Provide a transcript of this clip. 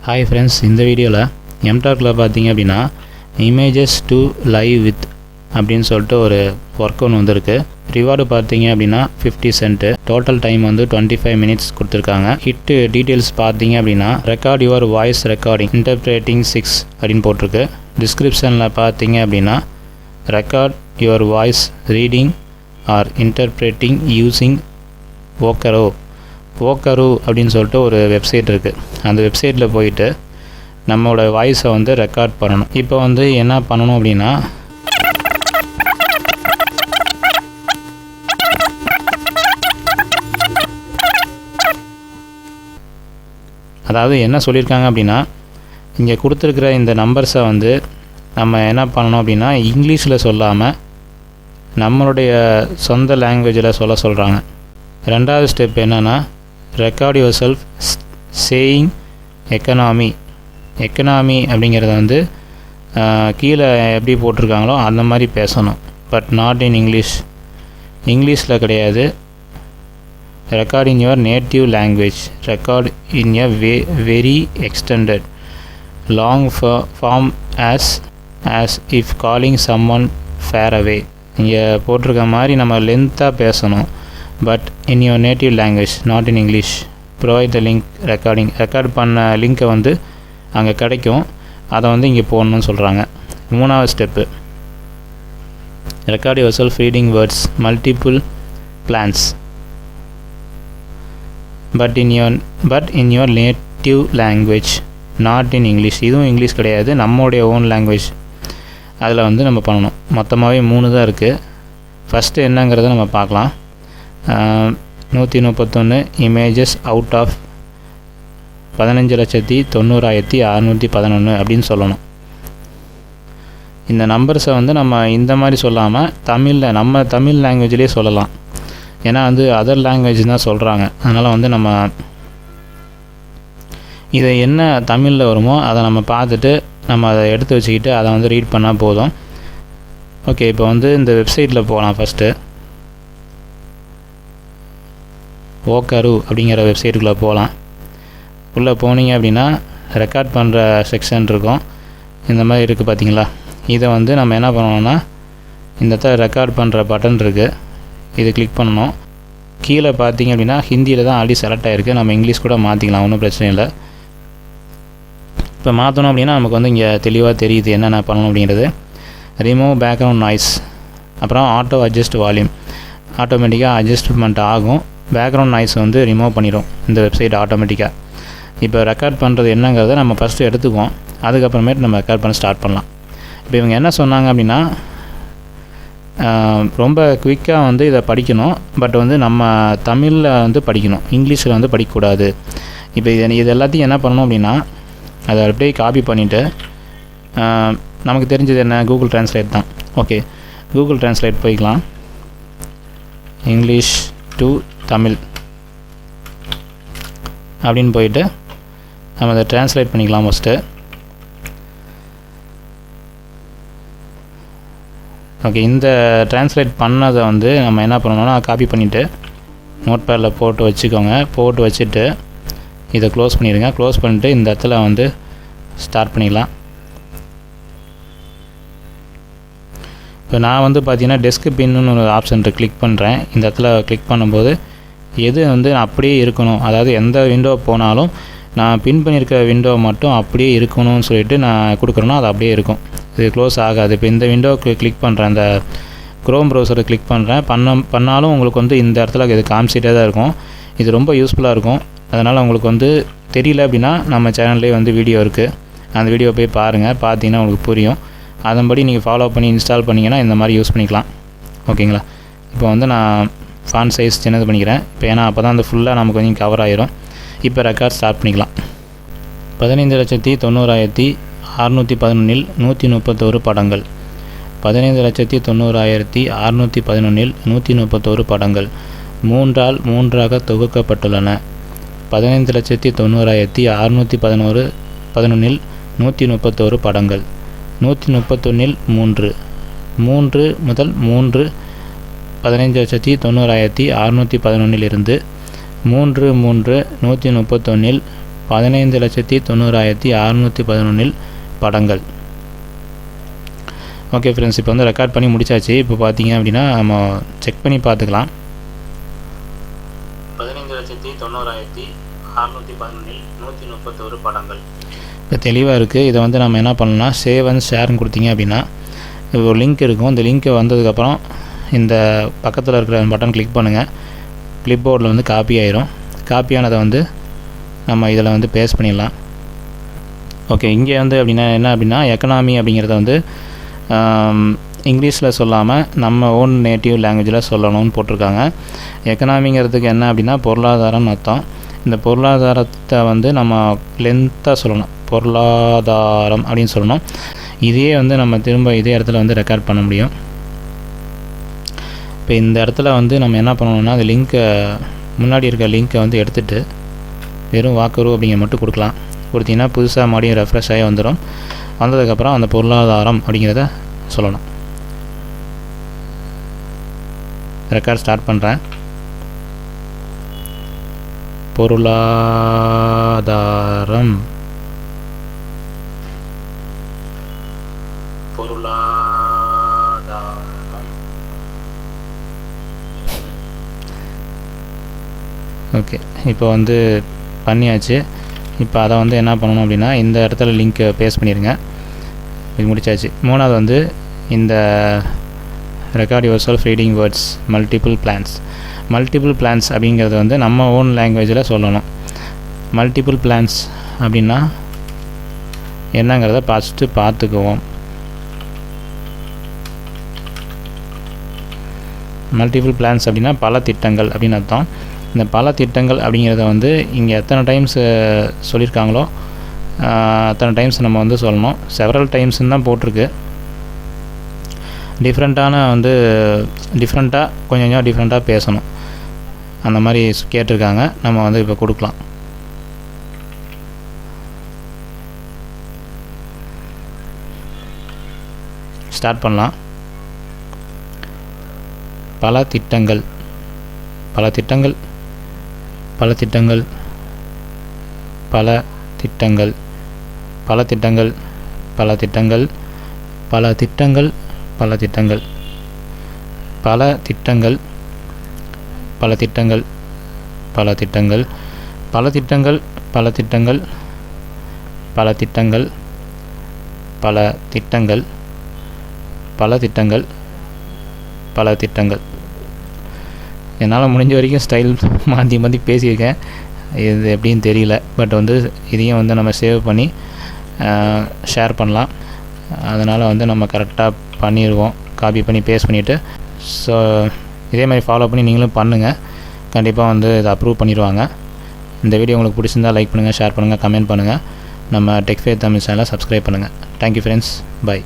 Hi friends, இந்த வீடியோவில் Mturkல பார்த்தீங்க அப்படின்னா இமேஜஸ் டு லைவ் வித் அப்படின்னு சொல்லிட்டு ஒரு ஒர்க் ஒன்று வந்திருக்கு. ரிவார்டு பார்த்தீங்க அப்படின்னா 50 சென்ட். டோட்டல் டைம் வந்து 25 மினிட்ஸ் கொடுத்துருக்காங்க. ஹிட்டு டீட்டெயில்ஸ் பார்த்தீங்க அப்படின்னா record your voice recording interpreting 6 அப்படின்னு போட்டிருக்கு. டிஸ்கிரிப்ஷனில் பார்த்தீங்க அப்படின்னா record your voice reading or interpreting using ஓக்கரோ அப்படின்னு சொல்லிட்டு ஒரு வெப்சைட் இருக்குது. அந்த வெப்சைட்டில் போயிட்டு நம்மளோட வாய்ஸை வந்து ரெக்கார்ட் பண்ணணும். இப்போ வந்து என்ன பண்ணணும் அப்படின்னா அதாவது என்ன சொல்லியிருக்காங்க அப்படின்னா இங்கே கொடுத்துருக்குற இந்த நம்பர்ஸை வந்து நம்ம என்ன பண்ணணும் அப்படின்னா இங்கிலீஷில் சொல்லாமல் நம்மளுடைய சொந்த லாங்குவேஜில் சொல்கிறாங்க. ரெண்டாவது ஸ்டெப் என்னென்னா record your self saying economy அப்படிங்கிறத வந்து கீழே எப்படி போட்டிருக்காங்களோ அந்த மாதிரி பேசணும். பட் நாட் இன் இங்கிலீஷில் கிடையாது. Record in your native language. Record in a very extended long form as if calling someone far away. இங்கே போட்டிருக்க மாதிரி நம்ம லென்த்தாக பேசணும். But in your native language, not in English. Provide the link record பண்ண லிங்க்கை வந்து அங்கே கிடைக்கும். அதை வந்து இங்கே போடணும்னு சொல்கிறாங்க. மூணாவது step record yourself reading words multiple plans but in your native language, not in English. இதுவும் இங்கிலீஷ் கிடையாது, நம்மளுடைய ஓன் லாங்குவேஜ். அதில் வந்து நம்ம பண்ணணும். மொத்தமாகவே 3 தான் இருக்குது. ஃபஸ்ட்டு என்னங்கிறத நம்ம பார்க்கலாம். 131 இமேஜஸ் அவுட் ஆஃப் 15,90,611 அப்படின்னு சொல்லணும். இந்த நம்பர்ஸை வந்து நம்ம இந்த மாதிரி சொல்லாமல் நம்ம தமிழ் லாங்குவேஜ்லேயே சொல்லலாம். ஏன்னா வந்து அதர் லாங்குவேஜ் தான் சொல்கிறாங்க. அதனால் வந்து நம்ம இதை என்ன தமிழில் வருமோ அதை நம்ம பார்த்துட்டு நம்ம அதை எடுத்து வச்சுக்கிட்டு அதை வந்து ரீட் பண்ணால் போதும். ஓகே, இப்போ வந்து இந்த வெப்சைட்டில் போகலாம். ஃபஸ்ட்டு ஓக்கரு அப்படிங்கிற வெப்சைட்டுக்குள்ளே போகலாம். உள்ளே போனீங்க அப்படின்னா ரெக்கார்ட் பண்ணுற செக்ஷன் இருக்கும். இந்த மாதிரி இருக்குது பார்த்தீங்களா. இதை வந்து நம்ம என்ன பண்ணணும்னா இந்த இடத்துல ரெக்கார்ட் பண்ணுற பட்டன் இருக்குது, இது கிளிக் பண்ணணும். கீழே பார்த்தீங்க அப்படின்னா ஹிந்தியில் தான் ஆல்ரெடி செலக்ட் ஆகிருக்கு. நம்ம இங்கிலீஷ் கூட மாற்றிக்கலாம், ஒன்றும் பிரச்சனை இல்லை. இப்போ மாற்றணும் அப்படின்னா நமக்கு வந்து இங்கே தெளிவாக தெரியுது என்னென்ன பண்ணணும் அப்படிங்கிறது. ரிமூவ் பேக்ரவுண்ட் நாய்ஸ், அப்புறம் ஆட்டோ அட்ஜஸ்ட் வால்யூம். ஆட்டோமேட்டிக்காக அட்ஜஸ்ட்மெண்ட் ஆகும். பேக்ரவுண்ட் நாய்ஸ் வந்து ரிமூவ் பண்ணிடும் இந்த வெப்சைட் ஆட்டோமேட்டிக்காக. இப்போ ரெக்கார்ட் பண்ணுறது என்னங்கிறத நம்ம ஃபஸ்ட்டு எடுத்துக்குவோம். அதுக்கப்புறமேட்டு நம்ம ரெக்கார்ட் பண்ண ஸ்டார்ட் பண்ணலாம். இப்போ இவங்க என்ன சொன்னாங்க அப்படின்னா ரொம்ப குயிக்காக வந்து இதை படிக்கணும். பட் வந்து நம்ம தமிழில் வந்து படிக்கணும், இங்கிலீஷில் வந்து படிக்கக்கூடாது. இப்போ இது எல்லாத்தையும் என்ன பண்ணணும் அப்படின்னா அதை அப்படியே காப்பி பண்ணிவிட்டு நமக்கு தெரிஞ்சது என்ன, கூகுள் ட்ரான்ஸ்லேட் தான். ஓகே, கூகுள் ட்ரான்ஸ்லேட் போய்க்கலாம். இங்கிலீஷ் டு தமிழ் அப்படின்னு போயிட்டு நம்ம அதை ட்ரான்ஸ்லேட் பண்ணிக்கலாம். ஃபஸ்ட்டு ஓகே, இந்த ட்ரான்ஸ்லேட் பண்ணதை வந்து நம்ம என்ன பண்ணணும்னா காப்பி பண்ணிவிட்டு நோட் பேடில் போட்டு வச்சுக்கோங்க. போட்டு வச்சுட்டு இதை க்ளோஸ் பண்ணிடுங்க. க்ளோஸ் பண்ணிவிட்டு இந்த இடத்துல வந்து ஸ்டார்ட் பண்ணிடலாம். இப்போ நான் வந்து பார்த்தீங்கன்னா டெஸ்க் பின்னு ஒரு ஆப்ஷன் கிளிக் பண்ணுறேன். இந்த இடத்துல கிளிக் பண்ணும்போது எது வந்து அப்படியே இருக்கணும், அதாவது எந்த விண்டோ போனாலும் நான் பின் பண்ணியிருக்க விண்டோ மட்டும் அப்படியே இருக்கணும்னு சொல்லிட்டு நான் கொடுக்குறேன்னா அது அப்படியே இருக்கும், இது க்ளோஸ் ஆகாது. இப்போ இந்த விண்டோக்கு கிளிக் பண்ணுறேன், இந்த க்ரோம் ப்ரௌசரை கிளிக் பண்ணுறேன். பண்ணாலும் உங்களுக்கு வந்து இந்த இடத்துல இது காமிச்சிட்டே தான் இருக்கும். இது ரொம்ப யூஸ்ஃபுல்லாக இருக்கும். அதனால் உங்களுக்கு வந்து தெரியல அப்படின்னா நம்ம சேனல்லே வந்து வீடியோ இருக்குது, அந்த வீடியோ போய் பாருங்கள். பார்த்தீங்கன்னா உங்களுக்கு புரியும். அதன்படி நீங்கள் ஃபாலோ பண்ணி இன்ஸ்டால் பண்ணிங்கன்னா இந்த மாதிரி யூஸ் பண்ணிக்கலாம். ஓகேங்களா. இப்போ வந்து நான் ஃபாண்ட் சைஸ் சின்னது பண்ணிக்கிறேன். இப்போ ஏன்னா அப்போ தான் அந்த ஃபுல்லாக நமக்கு கொஞ்சம் கவர் ஆகிரும். இப்போ ரெக்கார்ட் ஸ்டார்ட் பண்ணிக்கலாம். 15,90,611 131 படங்கள். 15,90,611 131 படங்கள் 3ஆல் 3ஆக தொகுக்கப்பட்டுள்ளன. 15,90,611 131 படங்கள் 131 3 முதல் 3 15,90,611 3 131 15,90,611 படங்கள். ஓகே ஃப்ரெண்ட்ஸ், இப்போ வந்து ரெக்கார்ட் பண்ணி முடிச்சாச்சு. இப்போ பார்த்தீங்க அப்படின்னா நம்ம செக் பண்ணி பார்த்துக்கலாம். 15,90,611 131 படங்கள் இப்போ தெளிவாக இருக்குது. இதை வந்து நம்ம என்ன பண்ணணும்னா சேவ் அண்ட் ஷேர்னு கொடுத்தீங்க அப்படின்னா ஒரு லிங்க் இருக்கும். இந்த லிங்க்கு வந்ததுக்கப்புறம் இந்த பக்கத்தில் இருக்கிற பட்டன் கிளிக் பண்ணுங்கள். கிளிப் போர்டில் வந்து காப்பி ஆயிரும். காப்பியானதை வந்து நம்ம இதில் வந்து பேஸ்ட் பண்ணிடலாம். ஓகே, இங்கே வந்து அப்படின்னா என்ன அப்படின்னா எக்கனாமி அப்படிங்கிறத வந்து இங்கிலீஷில் சொல்லாமல் நம்ம ஓன் நேட்டிவ் லாங்குவேஜில் சொல்லணும்னு போட்டிருக்காங்க. எக்கனாமிங்கிறதுக்கு என்ன அப்படின்னா பொருளாதாரம்னு அர்த்தம். இந்த பொருளாதாரத்தை வந்து நம்ம லென்த்தாக சொல்லணும், பொருளாதாரம் அப்படின்னு சொல்லணும். இதையே வந்து நம்ம திரும்ப இதே இடத்துல வந்து ரெக்கார்ட் பண்ண முடியும். இப்போ இந்த இடத்துல வந்து நம்ம என்ன பண்ணணும்னா அந்த லிங்க்கை முன்னாடி இருக்க லிங்க்கை வந்து எடுத்துகிட்டு வெறும் வாக்கரு அப்படிங்கிற மட்டும் கொடுக்கலாம். கொடுத்தீங்கன்னா புதுசாக மறுபடியும் ரெஃப்ரெஷ் ஆகி வந்துடும். வந்ததுக்கப்புறம் அந்த பொருளாதாரம் அப்படிங்கிறத சொல்லணும். ரெக்கார்ட் ஸ்டார்ட் பண்ணுறேன். பொருளாதாரம் ஓகே, இப்போ வந்து பண்ணியாச்சு. இப்போ அதை வந்து என்ன பண்ணணும் அப்படின்னா இந்த இடத்துல லிங்க்கை பேஸ்ட் பண்ணிடுங்க. இது முடிச்சாச்சு. மூணாவது வந்து இந்த record yourself reading words multiple plans. Multiple plans அப்படிங்கிறது வந்து நம்ம ஓன் லாங்குவேஜில் சொல்லணும். மல்டிபிள் பிளான்ஸ் அப்படின்னா என்னங்கிறத ஃபஸ்ட்டு பார்த்துக்குவோம். மல்டிபிள் பிளான்ஸ் அப்படின்னா பல திட்டங்கள் அப்படின்னு அர்த்தம். இந்த பல திட்டங்கள் அப்படிங்கிறத வந்து இங்கே எத்தனை டைம்ஸ் சொல்லியிருக்காங்களோ அத்தனை டைம்ஸ் நம்ம வந்து சொல்லணும். செவரல் டைம்ஸ்ன்னு தான் போட்டிருக்கு. டிஃப்ரெண்ட்டாக கொஞ்சம் டிஃப்ரெண்ட்டாக பேசணும் அந்த மாதிரி கேட்டிருக்காங்க. நம்ம வந்து இப்போ கொடுக்கலாம். ஸ்டார்ட் பண்ணலாம். பல திட்டங்கள் பல திட்டங்கள் பல திட்டங்கள் பல திட்டங்கள் பல திட்டங்கள் பல திட்டங்கள் பல திட்டங்கள் பல திட்டங்கள் பல திட்டங்கள் பல திட்டங்கள் பல திட்டங்கள் பல திட்டங்கள் பல திட்டங்கள் பல திட்டங்கள் பல திட்டங்கள் பல திட்டங்கள் பல திட்டங்கள். என்னால் முடிஞ்ச வரைக்கும் ஸ்டைல் மாற்றி பேசியிருக்கேன். இது எப்படின்னு தெரியல. பட் வந்து இதையும் வந்து நம்ம சேவ் பண்ணி ஷேர் பண்ணலாம். அதனால் வந்து நம்ம கரெக்டாக பண்ணிடுவோம். காப்பி பண்ணி பேஸ்ட் பண்ணிவிட்டு ஸோ இதே மாதிரி ஃபாலோ பண்ணி நீங்களும் பண்ணுங்கள். கண்டிப்பாக வந்து இதை அப்ரூவ் பண்ணிடுவாங்க. இந்த வீடியோ உங்களுக்கு பிடிச்சிருந்தால் லைக் பண்ணுங்கள், ஷேர் பண்ணுங்கள், கமெண்ட் பண்ணுங்கள். நம்ம டெக் ஃபேர் தமிழ் சேனலை சப்ஸ்கிரைப் பண்ணுங்கள். Thank you friends. பை.